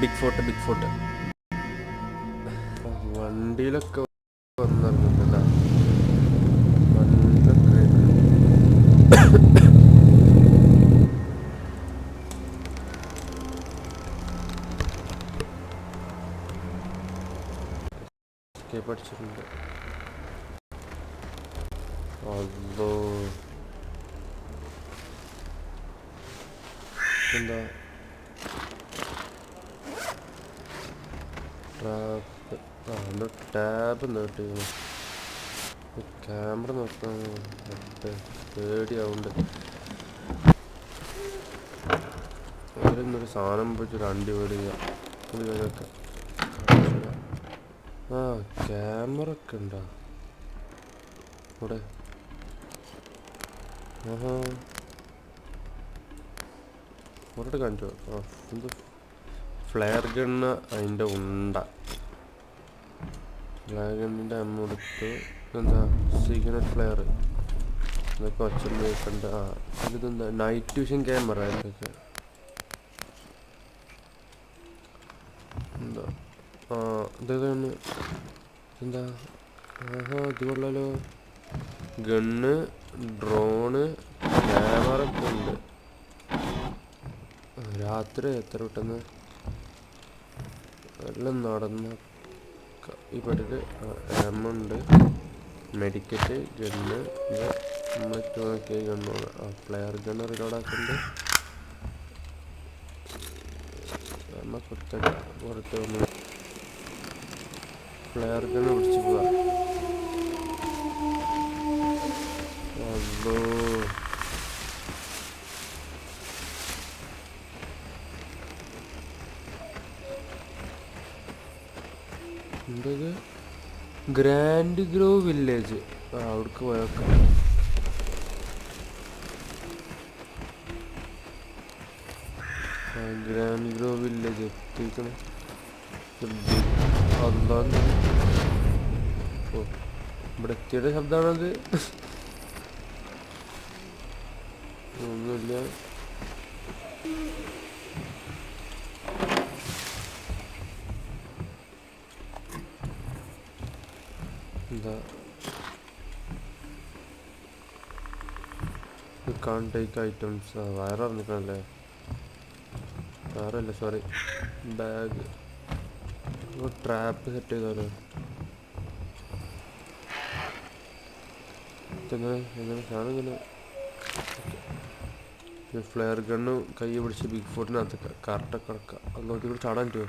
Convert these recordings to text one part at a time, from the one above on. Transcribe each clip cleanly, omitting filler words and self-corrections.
Big fort വണ്ടിയിലൊക്കെ വന്നിറങ്ങുന്നില്ല. വണ്ടിയിലൊക്കെ പഠിച്ചിട്ടുണ്ട്. അതോ എന്താ ടാബ് നോട്ടിരുന്നു. ക്യാമറ നോക്കാൻ പേടിയാവുന്നുണ്ട്. അതിലൊന്നൊരു സാധനം പോയിട്ട് അണ്ടി പേടിക്കുക. ആ ക്യാമറ ഒക്കെ ഉണ്ടോ ഇവിടെ? ആഹാ ഒരിട്ട് കാണിച്ചോ. ആ എന്ത് ഫ്ലെയർ ഗണ്ണ്, അതിൻ്റെ ഉണ്ട. ഫ്ലെയർ ഗണ്ണിൻ്റെ അമ്മ എടുത്ത് എന്താ സിഗ്നറ്റ് ഫ്ലെയർ ഇതൊക്കെ ഒച്ച കേൾക്കണ്ട. ആ ഇതെന്താ നൈറ്റ് വിഷൻ ക്യാമറ ഇതൊക്കെ എന്താ? ആ ഇതൊക്കെയാണ് എന്താ? ആഹാ ഇത് കൊള്ളാലോ. ഗണ്ണ്, ഡ്രോണ്, ക്യാമറ ഒക്കെ ഉണ്ട്. രാത്രി എത്ര പെട്ടെന്ന് എല്ലാം നടന്ന ഈ പെട്ടിട്ട് എമ്മുണ്ട്, മെഡിക്കറ്റ്, ഗണ്ണ്, ഇത് നമ്മളിട്ട് നോക്കിയ ഗണ്ണാണ്. ആ പ്ലെയർ ഗണ്ണ് റിലോഡാക്കുന്നുണ്ട്. നമ്മ പുറത്ത് വന്ന് പ്ലെയർ ഗണ്ണ് പിടിച്ച് പോവാ. അതോ എന്തത്? Grand grove village. ആ അവിടേക്ക് പോയേക്കാം. ഗ്രാൻഡ് ഗ്രോവ് വില്ലേജ് എത്തിക്കണേ. അല്ലാണ്ട് ഓ ഇവിടെ എത്തിയുടെ ശബ്ദമാണത്. ഒന്നുമില്ല. എന്താ കാൺ ടേക്ക് ഐറ്റംസ്. വയറിറങ്ങിക്കണല്ലേ. വേറല്ല, സോറി, ബാഗ്. ട്രാപ്പ് സെറ്റ് ചെയ്താലോ? എങ്ങനെ സാധനം ഇങ്ങനെ ഫ്ലെയർ ഗണ്ണ് കൈ പിടിച്ച് ബിഗ് ഫോർട്ടിനകത്ത് കറക്റ്റൊക്കെ കിടക്കുക. അത് നോക്കി കൂടെ ചാടാൻ പറ്റുമോ?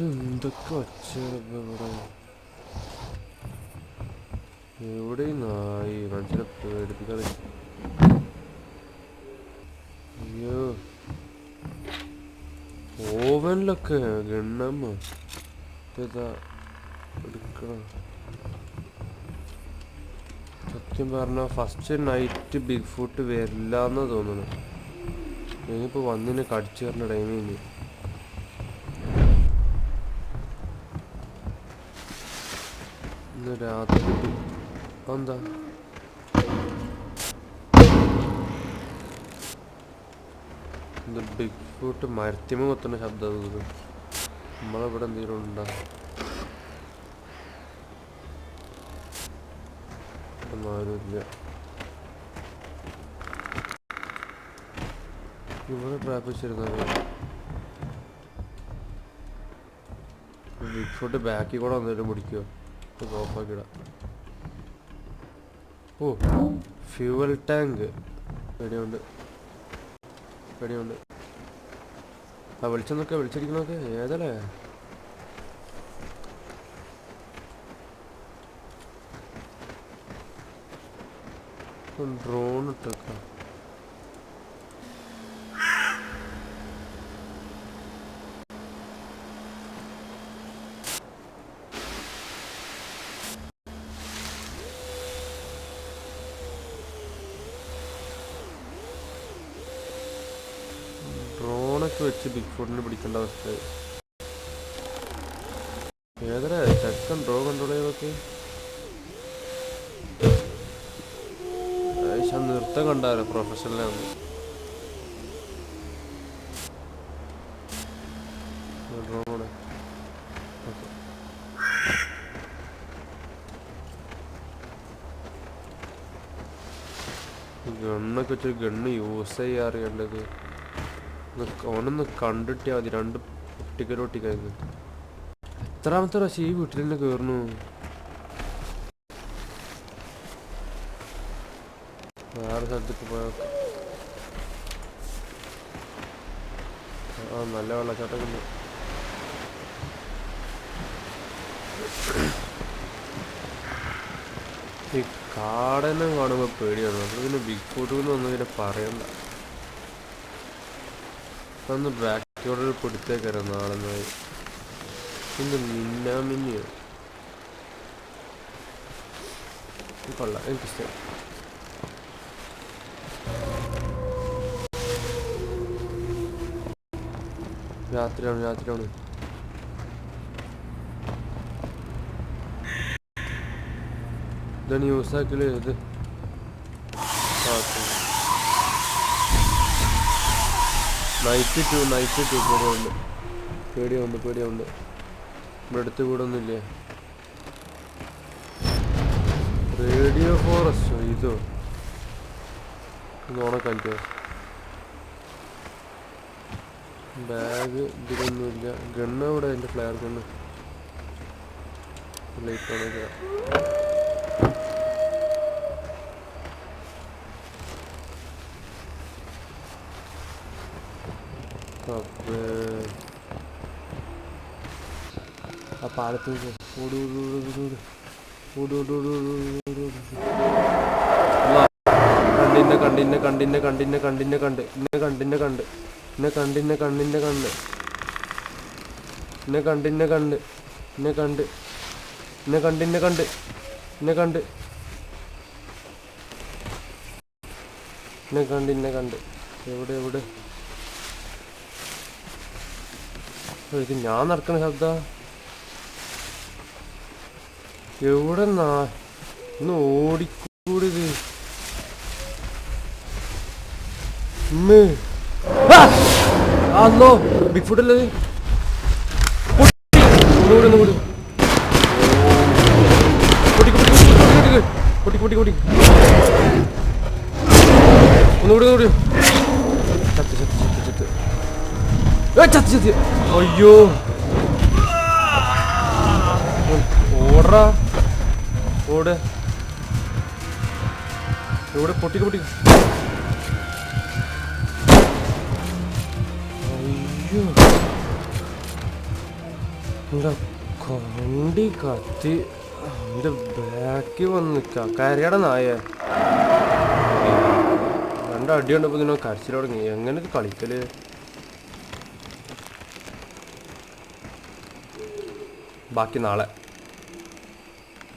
എന്തൊക്കെ വച്ച ഇവിടെ എവിടെ നായി മനുഷ്യനെ പേടിപ്പിക്കാതെ. അയ്യോ ഓവനിലൊക്കെ ഗണ്ണമ്മ ഇതാ എടുക്കണം. സത്യം പറഞ്ഞാൽ ഫസ്റ്റ് നൈറ്റ് ബിഗ് ഫുട്ട് വരില്ല എന്ന് തോന്നുന്നു. ഇനിയിപ്പോൾ വന്നിനെ കടിച്ചു കയറുന്ന ടൈം കഴിഞ്ഞ്. ഇന്ന് രാത്രി എന്താ ബിഗ് ഫുട്ട് മരത്തിമ കൊത്തുന്ന ശബ്ദം തോന്നുന്നു. നമ്മളിവിടെ എന്തെങ്കിലും ഉണ്ടോ? ആരുമില്ല. ഇവിടെ ട്രാപ്പ് വെച്ചിരുന്നാലോ? ബിഗ് ഫുട്ട് ബാക്കിൽ കൂടെ വന്നിട്ട് പിടിക്കുമോ? ഓഫാക്കിടാം. ഓ ഫ്യൂവൽ ടാങ്ക്. പേടിയുണ്ട്. ആ വെളിച്ചെന്നൊക്കെ വിളിച്ചിരിക്കണൊക്കെ ഏതല്ലേ? ഡ്രോൺ ഇട്ടേക്കാം. ഡ്രോണൊക്കെ വെച്ച് ബിഗ് ഫുട്ടിനെ പിടിക്കേണ്ട അവസ്ഥ. ഏതര ചെക്കൻ ഡ്രോ കൺട്രോൾ ചെയ്തൊക്കെ പക്ഷെ നൃത്തം കണ്ടാലോ പ്രൊഫഷണലാണ്. ഗണ്ണൊക്കെ വെച്ചൊരു ഗണ്ണ് യൂസ് ചെയ്യാൻ അറിയേണ്ടത്. ഓനൊന്ന് കണ്ടിട്ടാൽ മതി. 2 പൊട്ടിക്കലോട്ടിക്കഴിഞ്ഞു. എത്രാമത്തെ പ്രാവശ്യം ഈ വീട്ടിൽ തന്നെ കയറുന്നു? വേറെ സ്ഥലത്തേക്ക് പോയാൽ നല്ല വെള്ളച്ചാട്ടം. ഈ കാടനെ കാണുമ്പോൾ പേടിയാണ്. അപ്പോൾ പിന്നെ ബിഗ് ഫുട്ന്ന് ഒന്നും ഇതിനെ പറയണ്ട. അന്ന് ബാക്കിയോടൊരു പിടുത്തേക്കരാം നാളെ. ഇന്ന് മിന്നാമിന്നിയോ കൊള്ളാം, എനിക്കിഷ്ടം. രാത്രിയാണ്. ഇതാണ് യൂസ് ആക്കല്. ഇത് നൈറ്റ് ടു പേടിയുണ്ട്. ഇവിടെ അടുത്ത് വീടൊന്നുമില്ലേ? റേഡിയോ ഫോറസ്റ്റോ? ഇതോ ഓണക്കാലത്തോ? ബാഗ് ഇതിലൊന്നുമില്ല. ഗണ്ണ് അവിടെ. എൻ്റെ ഫ്ലെയർ ഗണ്ണ് ലൈറ്റ് ആണെങ്കിൽ ആ പാലത്തേക്ക് എവിടെ ഇത് ഞാൻ നടക്കണ ശബ്ദ എവിടെ ഒന്ന് ഓടിക്കൂടിത്. അല്ലോ ബിഗ് ഫുഡ് അല്ലേ? ഒന്നുകൂടി ചത്ത്. അയ്യോ ഓടറാ ഓട്. ഇവിടെ പൊട്ടിക്ക്. അയ്യോ എന്താ കണ്ടി കത്തി എൻ്റെ ബാക്കി വന്ന് കരയുടെ നായ. 2 അടി കണ്ടപ്പോൾ ഇതിനെ കരച്ചിൽ തുടങ്ങി. എങ്ങനെ ഇത് കളിക്കല്? ബാക്കി നാളെ.